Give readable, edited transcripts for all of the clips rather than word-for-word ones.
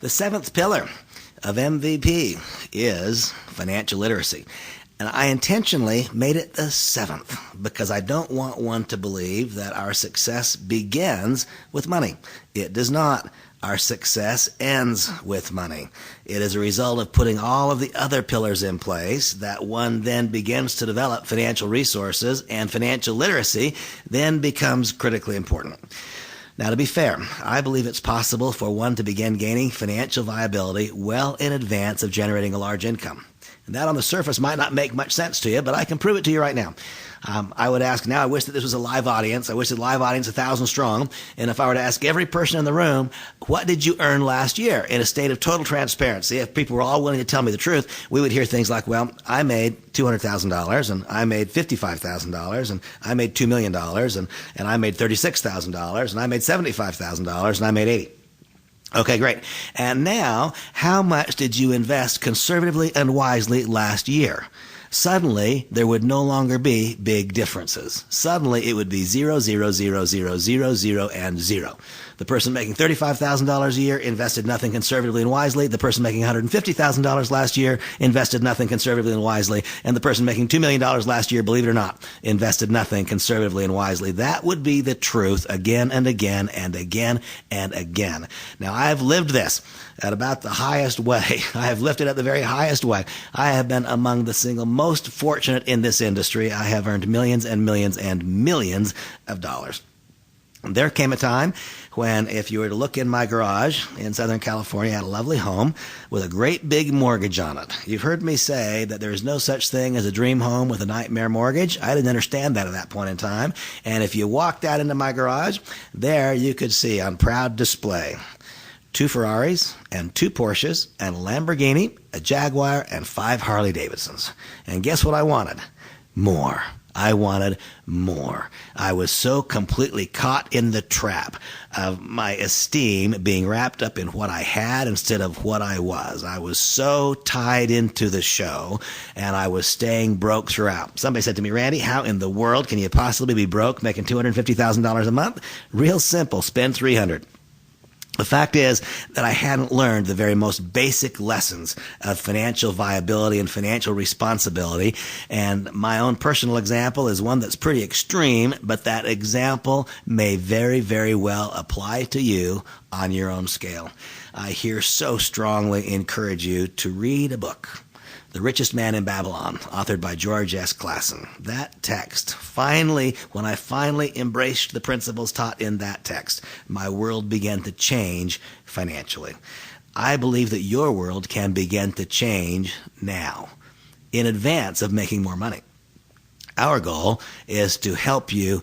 The seventh pillar of MVP is financial literacy. And I intentionally made it the seventh because I don't want one to believe that our success begins with money. It does not. Our success ends with money. It is a result of putting all of the other pillars in place that one then begins to develop financial resources, and financial literacy then becomes critically important. Now, to be fair, I believe it's possible for one to begin gaining financial viability well in advance of generating a large income. And that on the surface might not make much sense to you, but I can prove it to you right now. I would ask now, I wish that this was a live audience. I wish that live audience 1,000 strong. And if I were to ask every person in the room, what did you earn last year in a state of total transparency? If people were all willing to tell me the truth, we would hear things like, well, I made $200,000 and I made $55,000 and I made $2 million and I made $36,000 and I made $75,000 and I made $80,000. Okay, great. And now, how much did you invest conservatively and wisely last year? Suddenly, there would no longer be big differences. Suddenly, it would be 0, 0, 0, 0, 0, 0, and 0. The person making $35,000 a year invested nothing conservatively and wisely. The person making $150,000 last year invested nothing conservatively and wisely. And the person making $2 million last year, believe it or not, invested nothing conservatively and wisely. That would be the truth again and again and again and again. Now, I've lived this at about the highest way. I have lived it at the very highest way. I have been among the single most fortunate in this industry. I have earned millions and millions and millions of dollars. There came a time when, if you were to look in my garage in Southern California, I had a lovely home with a great big mortgage on it. You've heard me say that there is no such thing as a dream home with a nightmare mortgage. I didn't understand that at that point in time. And if you walked out into my garage, there you could see on proud display 2 Ferraris and 2 Porsches and a Lamborghini, a Jaguar, and 5 Harley Davidsons. And guess what I wanted? More. I wanted more. I was so completely caught in the trap of my esteem being wrapped up in what I had instead of what I was. I was so tied into the show, and I was staying broke throughout. Somebody said to me, Randy, how in the world can you possibly be broke making $250,000 a month? Real simple. Spend $300. The fact is that I hadn't learned the very most basic lessons of financial viability and financial responsibility. And my own personal example is one that's pretty extreme, but that example may very, very well apply to you on your own scale. I here so strongly encourage you to read a book, The Richest Man in Babylon, authored by George S. Clason. That text, when I finally embraced the principles taught in that text, my world began to change financially. I believe that your world can begin to change now, in advance of making more money. Our goal is to help you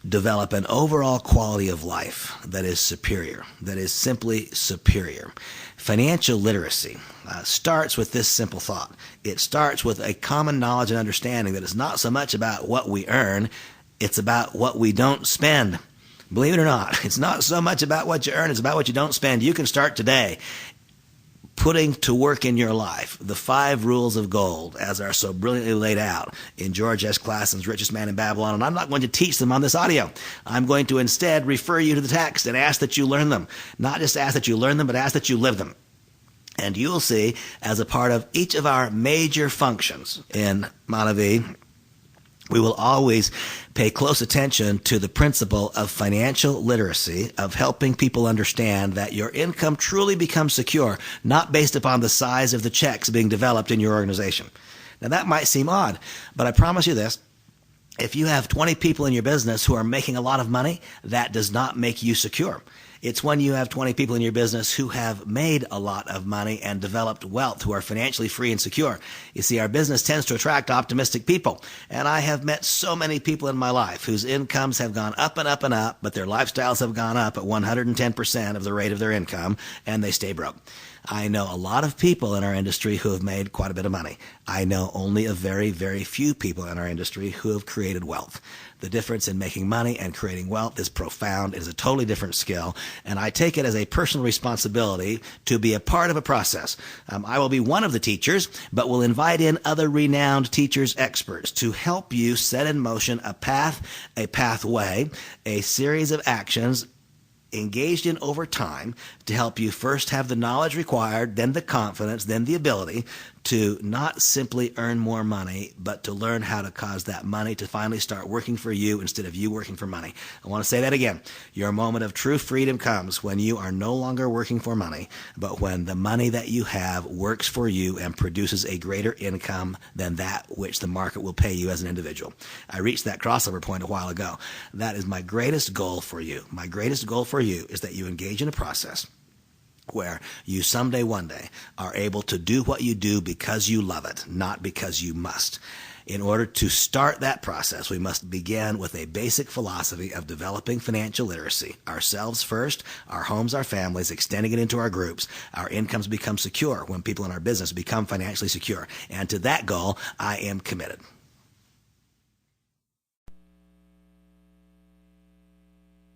develop an overall quality of life that is superior, that is simply superior. Financial literacy starts with this simple thought. It starts with a common knowledge and understanding that it's not so much about what we earn, it's about what we don't spend. Believe it or not, it's not so much about what you earn, it's about what you don't spend. You can start today putting to work in your life the 5 rules of gold as are so brilliantly laid out in George S. Clason's Richest Man in Babylon. And I'm not going to teach them on this audio. I'm going to instead refer you to the text and ask that you learn them. Not just ask that you learn them, but ask that you live them. And you'll see, as a part of each of our major functions in Monavie, we will always pay close attention to the principle of financial literacy, of helping people understand that your income truly becomes secure, not based upon the size of the checks being developed in your organization. Now, that might seem odd, but I promise you this. If you have 20 people in your business who are making a lot of money, that does not make you secure. It's when you have 20 people in your business who have made a lot of money and developed wealth, who are financially free and secure. You see, our business tends to attract optimistic people. And I have met so many people in my life whose incomes have gone up and up and up, but their lifestyles have gone up at 110% of the rate of their income, and they stay broke. I know a lot of people in our industry who have made quite a bit of money. I know only a very, very few people in our industry who have created wealth. The difference in making money and creating wealth is profound. It is a totally different skill, and I take it as a personal responsibility to be a part of a process. I will be one of the teachers, but will invite in other renowned teachers, experts, to help you set in motion a path, a pathway, a series of actions engaged in over time to help you first have the knowledge required, then the confidence, then the ability to not simply earn more money, but to learn how to cause that money to finally start working for you instead of you working for money. I want to say that again. Your moment of true freedom comes when you are no longer working for money, but when the money that you have works for you and produces a greater income than that which the market will pay you as an individual. I reached that crossover point a while ago. That is my greatest goal for you. My greatest goal for you is that you engage in a process where you someday, one day, are able to do what you do because you love it, not because you must. In order to start that process, we must begin with a basic philosophy of developing financial literacy. Ourselves first, our homes, our families, extending it into our groups. Our incomes become secure when people in our business become financially secure. And to that goal, I am committed.